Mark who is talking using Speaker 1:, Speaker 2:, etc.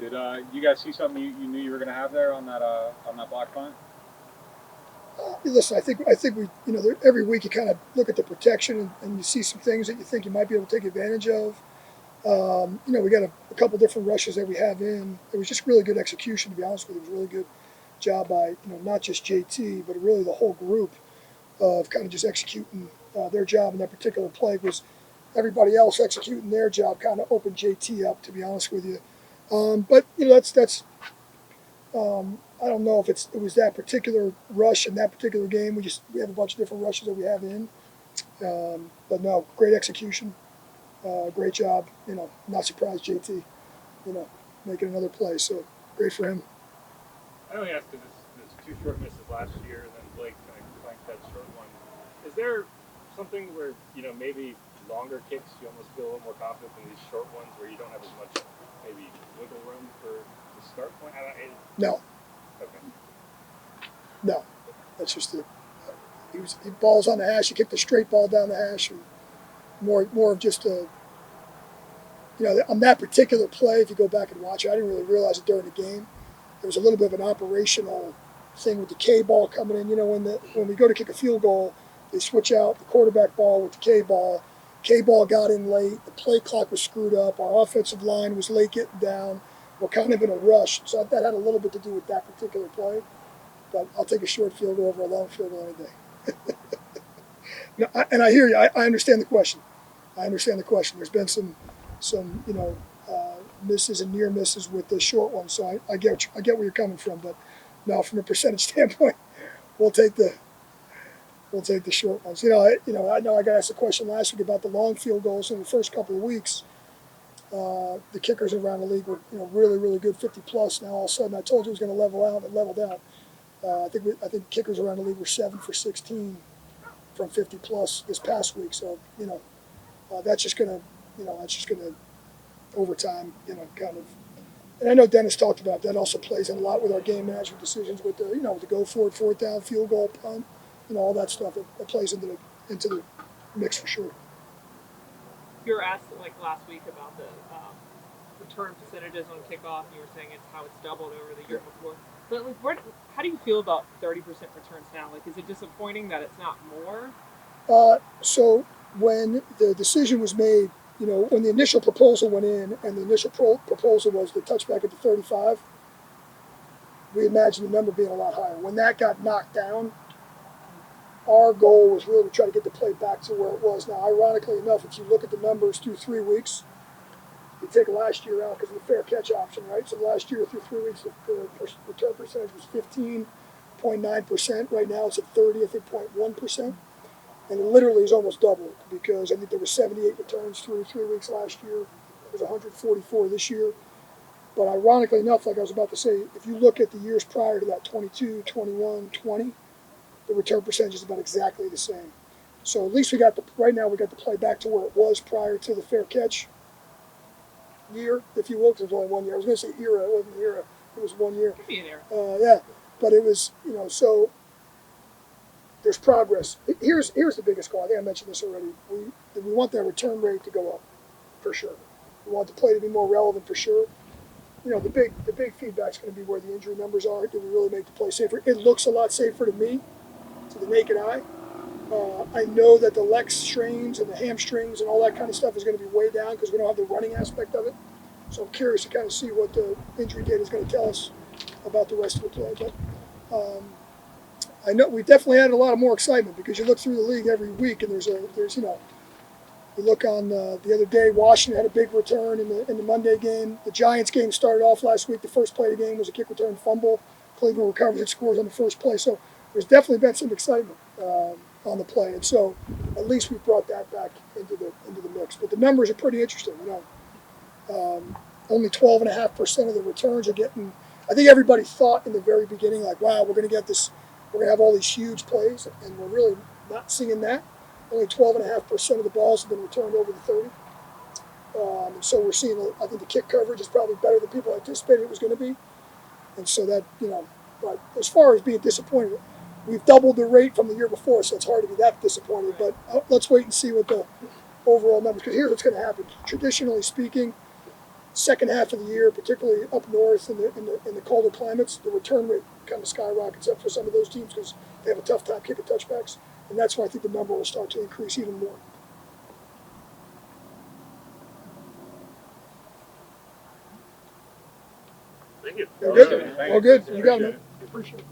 Speaker 1: Did you guys see something you knew you were going to have there on that block punt?
Speaker 2: Listen, I think we, every week you kind of look at the protection and you see some things that you think you might be able to take advantage of. We got a couple different rushes that we have in. It was just really good execution, to be honest with you. It was a really good job by, not just JT, but really the whole group of kind of just executing their job in that particular play. Was everybody else executing their job kind of opened JT up, to be honest with you. But that's I don't know if it was that particular rush in that particular game. We have a bunch of different rushes that we have in, but no, great execution, great job. Not surprised JT, making another play. So great for him.
Speaker 3: I only asked because there's two short misses last year, and then Blake kind of clanked that short one. Is there something where maybe longer kicks you almost feel a little more confident than these short ones where you don't have as much maybe wiggle room for the start point?
Speaker 2: No.
Speaker 3: Okay.
Speaker 2: No, that's just it. He balls on the hash. He kicked a straight ball down the hash, and more of just a. On that particular play, if you go back and watch it, I didn't really realize it during the game. There was a little bit of an operational thing with the K ball coming in. When we go to kick a field goal, they switch out the quarterback ball with the K ball. K ball got in late. The play clock was screwed up. Our offensive line was late getting down. We're kind of in a rush, so that had a little bit to do with that particular play. But I'll take a short field goal over a long field goal any day. No, and I hear you. I understand the question. There's been some misses and near misses with the short ones, so I get where you're coming from. But now, from a percentage standpoint, we'll take the short ones. I know I got asked a question last week about the long field goals in the first couple of weeks. The kickers around the league were really, really good, 50 plus. Now all of a sudden, I told you it was going to level out, and it leveled out. I think kickers around the league were 7 for 16 from 50 plus this past week. So that's just gonna over time kind of. And I know Dennis talked about that. Also plays in a lot with our game management decisions with the with the go forward, fourth down, field goal, punt, all that stuff. That plays into the mix for sure.
Speaker 4: You were asked last week about the return percentages on kickoff, and you were saying it's how it's doubled over the year before. But how do you feel about 30% returns now? Is it disappointing that it's not more?
Speaker 2: So when the decision was made, when the initial proposal went in, and the initial proposal was the touchback at the 35, we imagined the number being a lot higher. When that got knocked down, our goal was really to try to get the play back to where it was. Now, ironically enough, if you look at the numbers through 3 weeks, you take last year out because of the fair catch option, right? So last year through 3 weeks, the return percentage was 15.9%. Right now it's at 30, I think, 0.1%. And it literally is almost doubled because I think there were 78 returns through 3 weeks last year. There's 144 this year. But ironically enough, like I was about to say, if you look at the years prior to that, 22, 21, 20, the return percentage is about exactly the same. So at least right now we got the play back to where it was prior to the fair catch year, if you will, because it was only 1 year. I was going to say era. It wasn't an era. It was 1 year.
Speaker 4: Could be an era.
Speaker 2: Yeah. But it was, so there's progress. Here's the biggest goal. I think I mentioned this already. We want that return rate to go up, for sure. We want the play to be more relevant, for sure. The big feedback's going to be where the injury numbers are. Do we really make the play safer? It looks a lot safer to me, to the naked eye. I know that the leg strains and the hamstrings and all that kind of stuff is going to be way down because we don't have the running aspect of it. So I'm curious to kind of see what the injury data is going to tell us about the rest of the play. But I know we definitely added a lot of more excitement because you look through the league every week and there's you look on the other day, Washington had a big return in the Monday game. The Giants game started off last week. The first play of the game was a kick return fumble. Cleveland recovers and scores on the first play. So there's definitely been some excitement on the play, and so at least we brought that back into the mix. But the numbers are pretty interesting. Only 12.5% of the returns are getting. I think everybody thought in the very beginning, wow, we're going to get this. We're going to have all these huge plays, and we're really not seeing that. Only 12.5% of the balls have been returned over the 30. And so we're seeing, I think the kick coverage is probably better than people anticipated it was going to be. And so that, but as far as being disappointed, we've doubled the rate from the year before, so it's hard to be that disappointed. But let's wait and see what the overall numbers, because here's what's going to happen. Traditionally speaking, second half of the year, particularly up north in the colder climates, the return rate kind of skyrockets up for some of those teams because they have a tough time kicking touchbacks, and that's why I think the number will start to increase even more.
Speaker 3: Thank you.
Speaker 2: All good.
Speaker 1: Thank
Speaker 2: All good. You got it, man.
Speaker 3: it.
Speaker 2: Appreciate it.